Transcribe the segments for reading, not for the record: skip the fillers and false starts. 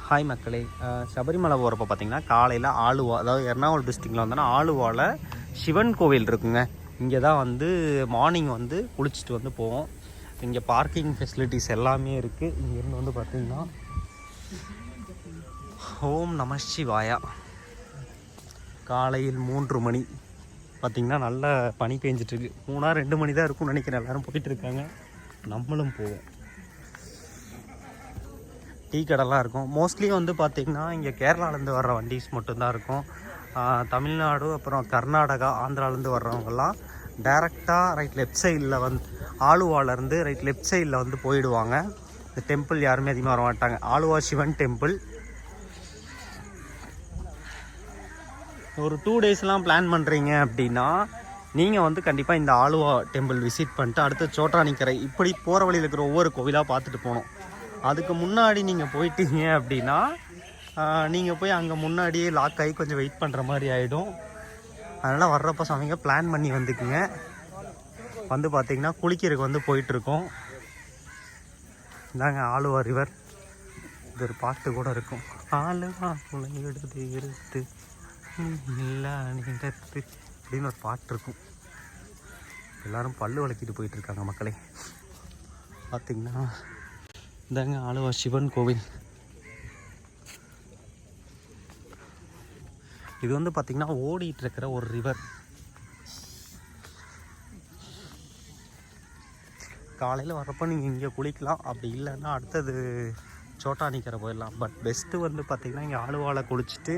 Hi மக்களே, சபரிமலை போகிறப்ப பார்த்தீங்கன்னா காலையில் ஆலுவா, அதாவது எர்ணாகுளம் டிஸ்ட்ரிக்டில் வந்தோன்னா ஆலுவாவில் சிவன் கோவில் இருக்குங்க. இங்கே தான் வந்து மார்னிங் வந்து குளிச்சுட்டு வந்து போவோம். இங்கே பார்க்கிங் ஃபெசிலிட்டிஸ் எல்லாமே இருக்குது. இங்கேருந்து வந்து பார்த்திங்கன்னா ஓம் நம சிவாயா. காலையில் 3 மணி பார்த்திங்கன்னா நல்ல பனி பெஞ்சிட்ருக்கு. 2 மணி தான் இருக்கும்னு நினைக்கிறேன். எல்லோரும் போயிட்டுருக்காங்க, நம்மளும் போவோம். டீ கடைலாம் இருக்கும். மோஸ்ட்லி வந்து பார்த்திங்கன்னா இங்கே கேரளாலேருந்து வர்ற வண்டிஸ் மட்டும்தான் இருக்கும். தமிழ்நாடு, அப்புறம் கர்நாடகா, ஆந்திராலேருந்து வர்றவங்கெல்லாம் டைரெக்டாக லெஃப்ட் சைடில் வந்து ஆலுவாலேருந்து லெஃப்ட் சைடில் வந்து போயிடுவாங்க. இந்த டெம்பிள் யாருமே அதிகமாக வர மாட்டாங்க. ஆலுவா சிவன் டெம்பிள். ஒரு 2 டேஸ்லாம் பிளான் பண்ணுறீங்க அப்படின்னா நீங்கள் வந்து கண்டிப்பாக இந்த ஆலுவா டெம்பிள் விசிட் பண்ணிட்டு அடுத்து சோட்டானிக்கரை இப்படி போகிற வழியில் இருக்கிற ஒவ்வொரு கோவிலாக பார்த்துட்டு போகணும். அதுக்கு முன்னாடி நீங்கள் போயிட்டீங்க அப்படின்னா நீங்கள் போய் அங்கே முன்னாடியே லாக் ஆகி கொஞ்சம் வெயிட் பண்ணுற மாதிரி ஆகிடும். அதனால் வர்றப்போ சமைங்க பிளான் பண்ணி வந்துக்குங்க. வந்து பார்த்திங்கன்னா குளிக்கிறதுக்கு வந்து போயிட்டுருக்கோம். இந்தாங்க ஆலுவா ரிவர். இது ஒரு பாட்டு கூட இருக்கும். ஆலுவா எடுத்து எடுத்து இல்லை நீண்டத்து அப்படின்னு ஒரு பாட்டு இருக்கும். எல்லோரும் பல்லு விளக்கிட்டு போயிட்டுருக்காங்க மக்களே. பார்த்திங்கன்னா இந்தாங்க ஆலுவா சிவன் கோவில். இது வந்து பார்த்திங்கன்னா ஓடிட்டு இருக்கிற ஒரு ரிவர். காலையில் வர்றப்போ நீங்கள் இங்கே குளிக்கலாம். அப்படி இல்லைன்னா அடுத்தது சோட்டானிக்கரை போயிடலாம். பட் பெஸ்ட்டு வந்து பார்த்திங்கன்னா இங்கே ஆலுவாவில் குளிச்சுட்டு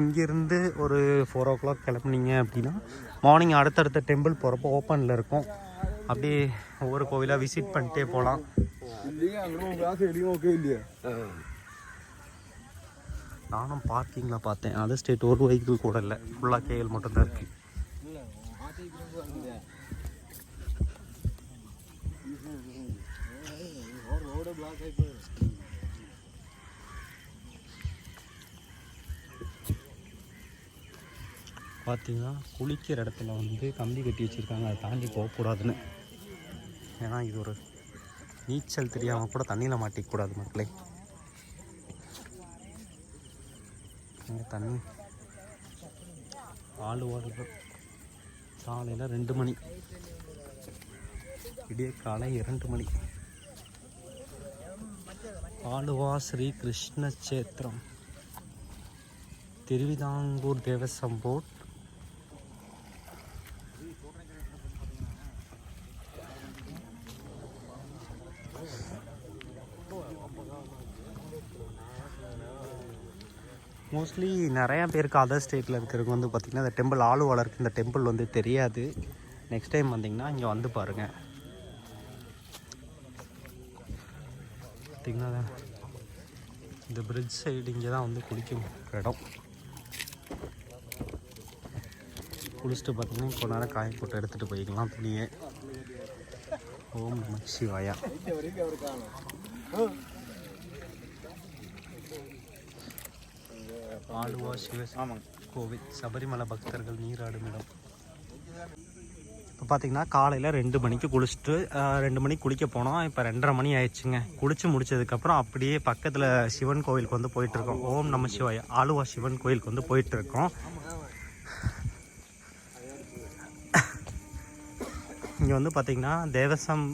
இங்கேருந்து ஒரு 4 o'clock கிளம்புனீங்க அப்படின்னா மார்னிங் அடுத்தடுத்த டெம்பிள் போகிறப்போ ஓப்பனில் இருக்கும். அப்படியே ஒவ்வொரு கோவிலாக விசிட் பண்ணிட்டே போகலாம். நானும் பார்க்கிங்கில் பார்த்தேன். அதர் ஸ்டேட் ஒரு வெஹிக்கிள் கூட இல்லை, ஃபுல்லாக கேஎல் மட்டும்தான் இருக்குது. பார்த்தீங்கன்னா குளிக்கிற இடத்துல வந்து கம்பி கட்டி வச்சுருக்காங்க, அதை தாண்டி போகக்கூடாதுன்னு. ஏன்னா இது ஒரு நீச்சல் தெரியாமல் கூட தண்ணியில் மாட்டிக்கூடாது மக்களே. இங்கே தண்ணி ஆலுவாடு காலையில் 2 மணி, விடிய காலை 2 மணி. ஆலுவா ஸ்ரீ கிருஷ்ண சேத்திரம், திருவிதாங்கூர் தேவசம் போர்ட். மோஸ்ட்லி நிறையா பேருக்கு அதர் ஸ்டேட்டில் இருக்கிறவங்க வந்து பார்த்திங்கன்னா இந்த டெம்பிள் ஆலுவாவில் இருக்குது. இந்த டெம்பிள் வந்து தெரியாது. நெக்ஸ்ட் டைம் வந்திங்கன்னா இங்கே வந்து பாருங்கள். பார்த்திங்கன்னா இந்த பிரிட்ஜ் சைடு இங்கே தான் வந்து குளிக்கும் இடம். குளிச்சுட்டு பார்த்திங்கன்னா கொஞ்ச நேரம் காய போட்டு எடுத்துகிட்டு போய்க்கலாம் துணியை. ஓம் நம சிவாயா. ஆலுவா சிவ கோவில் சபரிமலை பக்தர்கள் நீராடும் இடம். இப்போ பார்த்திங்கன்னா காலையில் 2 மணிக்கு குளிச்சுட்டு 2 மணிக்கு குளிக்க போனோம். இப்போ 2:30 மணி ஆயிடுச்சுங்க. குளித்து முடித்ததுக்கப்புறம் அப்படியே பக்கத்தில் சிவன் கோவிலுக்கு வந்து போயிட்டுருக்கோம். ஓம் நம சிவாயா ஆலுவா சிவன் கோவிலுக்கு வந்து போயிட்டுருக்கோம். இங்கே வந்து பார்த்திங்கன்னா தேவசம்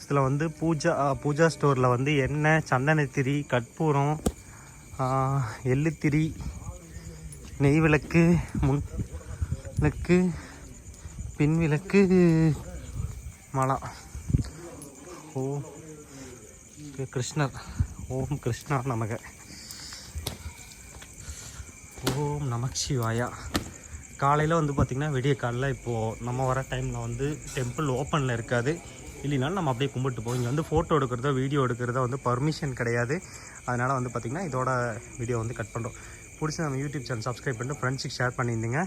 இதில் வந்து பூஜா ஸ்டோரில் வந்து எண்ணெய், சந்தனத்திரி, கற்பூரம், எள்ளுத்திரி, நெய் விளக்கு, முன் விளக்கு, பின் விளக்கு, மலம். ஓம் கிருஷ்ணர். ஓம் கிருஷ்ணா நமக. ஓம் நம சிவாயா. காலையில் வந்து பார்த்திங்கன்னா விடிய காலையில் இப்போது நம்ம வர டைமில் வந்து டெம்பிள் ஓப்பனில் இருக்காது. இல்லைனாலும் நம்ம அப்படியே கும்பிட்டு போவோம். இங்கே வந்து ஃபோட்டோ எடுக்கிறதோ வீடியோ எடுக்கிறதோ வந்து பர்மிஷன் கிடையாது. அதனால் வந்து பார்த்திங்கன்னா இதோட வீடியோ வந்து கட் பண்ணுறோம். பிடிச்சி நம்ம யூடியூப் சேனல் சப்ஸ்கிரைப் பண்ணிட்டு ஃப்ரெண்ட்ஸுக்கு ஷேர் பண்ணியிருந்தீங்க.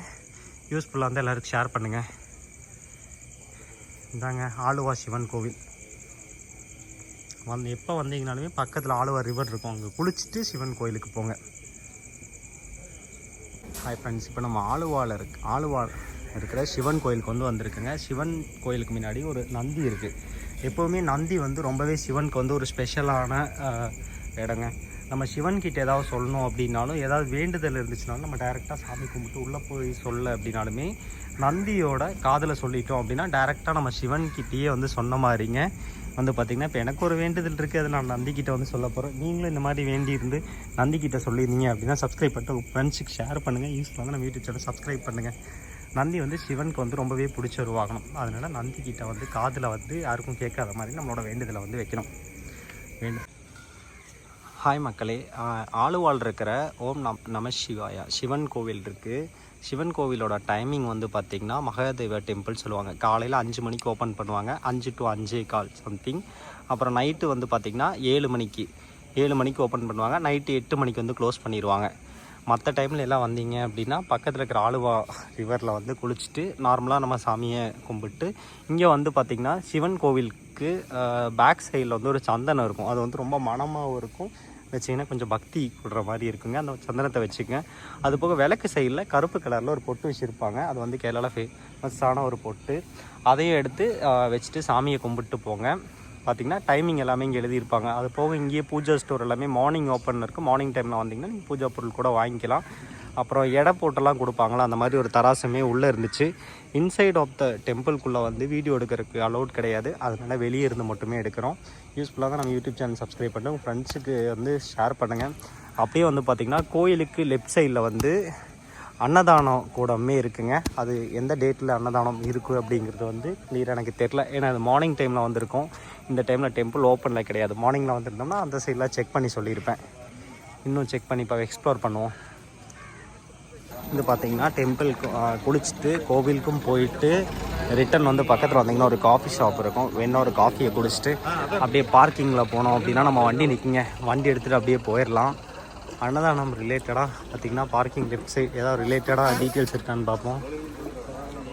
யூஸ்ஃபுல்லாக இருந்தால் எல்லாருக்கும் ஷேர் பண்ணுங்கள். இந்தாங்க ஆலுவா சிவன் கோவில். எப்போ வந்தீங்கனாலுமே பக்கத்தில் ஆலுவா ரிவர் இருக்கும், அங்கே குளிச்சுட்டு சிவன் கோயிலுக்கு போங்க. ஹாய் ஃப்ரெண்ட்ஸ், இப்போ நம்ம ஆலுவா இருக்கிற சிவன் கோயிலுக்கு வந்து வந்திருக்குங்க. சிவன் கோயிலுக்கு முன்னாடி ஒரு நந்தி இருக்குது. எப்போவுமே நந்தி வந்து ரொம்பவே சிவனுக்கு வந்து ஒரு ஸ்பெஷலான இடங்க. நம்ம சிவன்கிட்ட ஏதாவது சொல்லணும் அப்படின்னாலும், ஏதாவது வேண்டுதல் இருந்துச்சுனாலும் நம்ம டைரெக்டாக சாமி கும்பிட்டு உள்ளே போய் சொல்ல அப்படின்னாலுமே நந்தியோட காதில் சொல்லிட்டோம் அப்படின்னா டைரெக்டாக நம்ம சிவன்கிட்டயே வந்து சொன்ன மாதிரிங்க. வந்து பார்த்திங்கன்னா இப்போ எனக்கு ஒரு வேண்டுதல் இருக்குது, அதை நான் நந்திக்கிட்ட வந்து சொல்ல போகிறேன். நீங்களும் இந்த மாதிரி வேண்டியிருந்து நந்திக்கிட்ட சொல்லியிருந்தீங்க அப்படின்னா சப்ஸ்கிரைப் பண்ணிட்டு உங்கள் ஃப்ரெண்ட்ஸுக்கு ஷேர் பண்ணுங்கள். யூஸ்ஃபுல்லாக வந்து நம்ம யூடியூப் சேனல் சப்ஸ்கிரைப் பண்ணுங்கள். நந்தி வந்து சிவனுக்கு வந்து ரொம்பவே பிடிச்ச ஒரு வாகனம். அதனால் நந்திக்கிட்ட வந்து காதில் வந்து யாருக்கும் கேட்காத மாதிரி நம்மளோட வேண்டுதலை வந்து வைக்கணும். ஹாய் மக்களே, ஆலுவால் இருக்கிற ஓம் நம சிவாயா சிவன் கோவில் இருக்குது. சிவன் கோவிலோட டைமிங் வந்து பார்த்திங்கன்னா மகாதேவ டெம்பிள் சொல்லுவாங்க. காலையில் 5 மணிக்கு ஓப்பன் பண்ணுவாங்க, 5 to 5:15 சம்திங். அப்புறம் நைட்டு வந்து பார்த்திங்கன்னா 7 மணிக்கு ஓப்பன் பண்ணுவாங்க. நைட்டு 8 மணிக்கு வந்து க்ளோஸ் பண்ணிடுவாங்க. மற்ற டைமில் எல்லாம் வந்தீங்க அப்படின்னா பக்கத்தில் இருக்கிற ஆலுவா ரிவரில் வந்து குளிச்சுட்டு நார்மலாக நம்ம சாமியை கும்பிட்டு இங்கே வந்து பார்த்திங்கன்னா சிவன் கோவிலுக்கு பேக் சைடில் வந்து ஒரு சந்தனம் இருக்கும். அது வந்து ரொம்ப மனமாகவும் இருக்கும். வச்சிங்கன்னா கொஞ்சம் பக்தி கொடுற மாதிரி இருக்குங்க. அந்த சந்தனத்தை வச்சுக்கங்க. அது போக விளக்கு சைடில் கருப்பு கலரில் ஒரு பொட்டு வச்சுருப்பாங்க. அது வந்து கேரளாவில் ஃபேமஸான ஒரு பொட்டு. அதையும் எடுத்து வச்சுட்டு சாமியை கும்பிட்டு போங்க. பார்த்திங்கன்னா டைமிங் எல்லாமே இங்கே எழுதியிருப்பாங்க. அது போக இங்கேயே பூஜா ஸ்டோர் எல்லாமே மார்னிங் ஓப்பன் இருக்குது. மார்னிங் டைமில் வந்தீங்கன்னா நீங்கள் பூஜா பொருள் கூட வாங்கிக்கலாம். அப்புறம் எடை போட்டெல்லாம் கொடுப்பாங்களா, அந்த மாதிரி ஒரு தராசுமே உள்ளே இருந்துச்சு. இன்சைட் ஆஃப் த டெம்பிள்குள்ளே வந்து வீடியோ எடுக்கிறதுக்கு அலௌட் கிடையாது. அதனால் வெளியே இருந்து மட்டுமே எடுக்கிறோம். யூஸ்ஃபுல்லாக தான் நம்ம யூடியூப் சேனல் சப்ஸ்கிரைப் பண்ணி உங்கள் ஃப்ரெண்ட்ஸுக்கு வந்து ஷேர் பண்ணுங்கள். அப்படியே வந்து பார்த்திங்கன்னா கோயிலுக்கு லெஃப்ட் சைடில் வந்து அன்னதானம் கூடமே இருக்குங்க. அது எந்த டேட்டில் அன்னதானம் இருக்குது அப்படிங்கிறது வந்து கிளியராக எனக்கு தெரில. ஏன்னா அது மார்னிங் டைமில் வந்திருக்கோம். இந்த டைமில் டெம்பிள் ஓப்பனில் கிடையாது. மார்னிங்கில் வந்துருந்தோம்னா அந்த சைடில் செக் பண்ணி சொல்லியிருப்பேன். இன்னும் செக் பண்ணி இப்போ எக்ஸ்ப்ளோர் பண்ணுவோம். இது பார்த்திங்கன்னா டெம்பிளுக்கு குளிச்சுட்டு கோவிலுக்கும் போயிட்டு ரிட்டன் வந்து பக்கத்தில் வந்திங்கன்னா ஒரு காஃபி ஷாப் இருக்கும். வேணா ஒரு காஃபியை குடிச்சிட்டு அப்படியே பார்க்கிங்கில் போனோம் அப்படின்னா நம்ம வண்டி நிற்குங்க. வண்டி எடுத்துகிட்டு அப்படியே போயிடலாம். அன்னதானம் ரிலேட்டடாக பார்த்திங்கன்னா பார்க்கிங் லெஃப்ட் சைடு ஏதாவது ரிலேட்டடாக டீட்டெயில்ஸ் இருக்கான்னு பார்ப்போம்.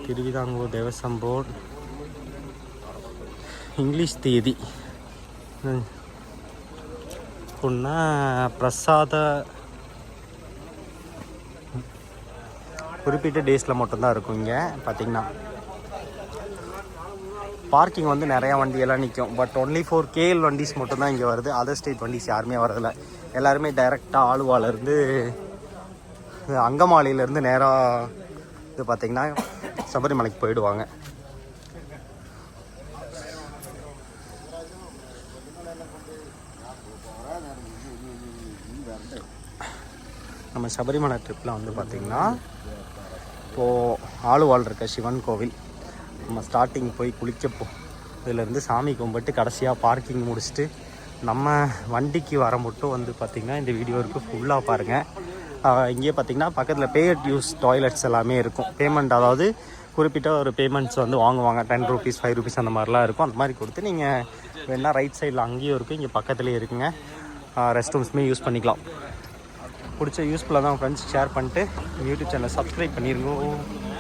திருவிதாங்கூர் தேவசம் போர்டு இங்கிலீஷ் தேதி புண்ணா பிரசாத குறிப்பிட்ட டேஸில் மட்டும்தான் இருக்கும். இங்கே பார்த்திங்கன்னா பார்க்கிங் வந்து நிறையா வண்டியெல்லாம் நிற்கும். பட் ஒன்லி ஃபார் கேஎல் வண்டிஸ் மட்டும்தான் இங்கே வருது. அதர் ஸ்டேட் வண்டிஸ் யாருமே வரதில்லை. எல்லாருமே டைரெக்டாக ஆலுவாலேருந்து அங்கமாலியிலேருந்து நேராக இது பார்த்திங்கன்னா சபரிமலைக்கு போயிடுவாங்க. நம்ம சபரிமலை ட்ரிப்பில் வந்து பார்த்திங்கன்னா இப்போது ஆலுவால் இருக்க சிவன் கோவில் நம்ம ஸ்டார்டிங் போய் குளிக்கப்போ இதிலேருந்து சாமி கும்பிட்டு கடைசியாக பார்க்கிங் முடிச்சுட்டு நம்ம வண்டிக்கு வர மட்டும் வந்து பார்த்திங்கன்னா இந்த வீடியோ இருக்குது. ஃபுல்லாக பாருங்கள். இங்கே பார்த்திங்கன்னா பக்கத்தில் பே அட் யூஸ் டாய்லெட்ஸ் எல்லாமே இருக்கும். பேமெண்ட் அதாவது குறிப்பிட்ட ஒரு பேமெண்ட்ஸ் வந்து வாங்குவாங்க. 10 rupees 5 rupees அந்த மாதிரிலாம் இருக்கும். அந்த மாதிரி கொடுத்து நீங்கள் வேணால் ரைட் சைடில் அங்கேயும் இருக்குது, இங்கே பக்கத்துலேயே இருக்குங்க. ரெஸ்ட் ரூம்ஸுமே யூஸ் பண்ணிக்கலாம். பிடிச்ச யூஸ்ஃபுல்லாக தான் ஃப்ரெண்ட்ஸ் ஷேர் பண்ணிட்டு யூடியூப் சேனலை சப்ஸ்கிரைப் பண்ணிடுங்க.